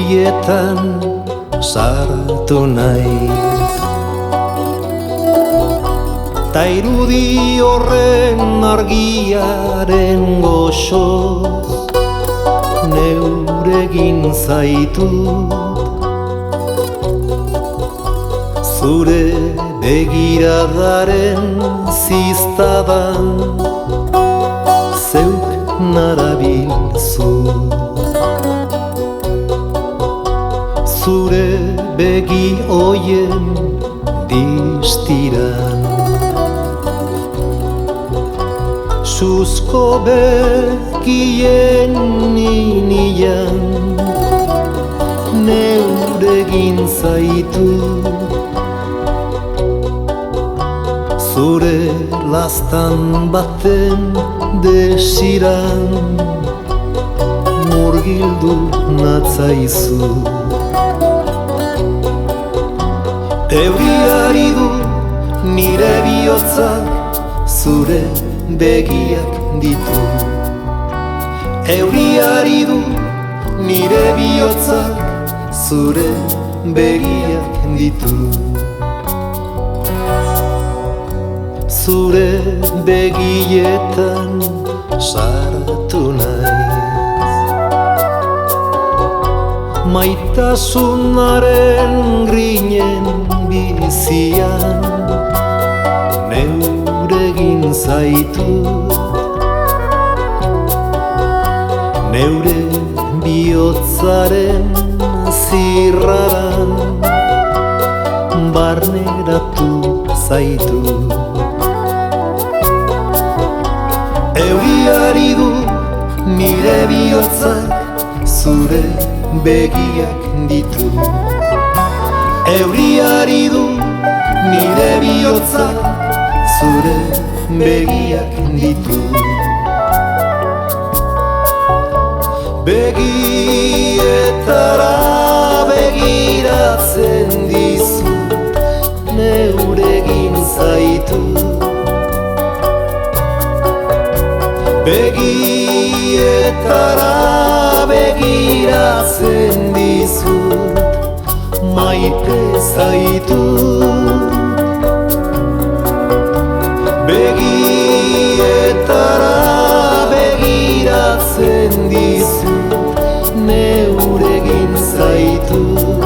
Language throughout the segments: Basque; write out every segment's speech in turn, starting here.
begietan sartu naiz. Ta irudi horren argiaren goxoz neuregin zaitut. Zure begiradaren ziztadan zeuk narabilzu. Zure begi oien distiran suzko begien ninian neuregin zaitu. Zure lastan baten desiran murgildu natzaizu. Euriari du nire bihotzak zure begiak ditu. Euriari du nire bihotzak zure begiak ditu. Zure begietan sartu naiz. Maitasunaren grinen bizian neuregin zaitut. Neure bihotzaren zirraran barneratu zaitut. Euriari du nire bihotzak zure begiak ditu. Euriari du nire bihotzak zure begiak ditu. Begietara begiratzen dizut neuregin zaitut. Begietara begiratzen dizut maite zaitut. Begietara begiratzen dizut neuregin zaitut.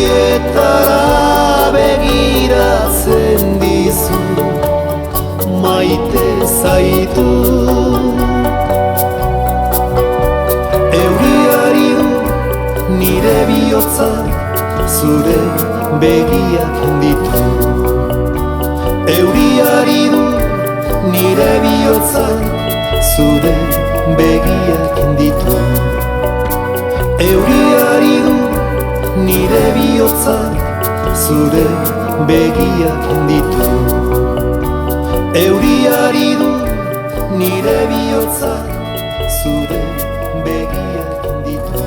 Begietara begiratzen dizut maite zaitut. Euriari du nire bihotzak zure begiak ditu. Euriari du nire bihotzak zure begiak ditu. Euriari du nire bihotzak zure begiak ditu. Euriari du nire bihotzak zure begiak ditu.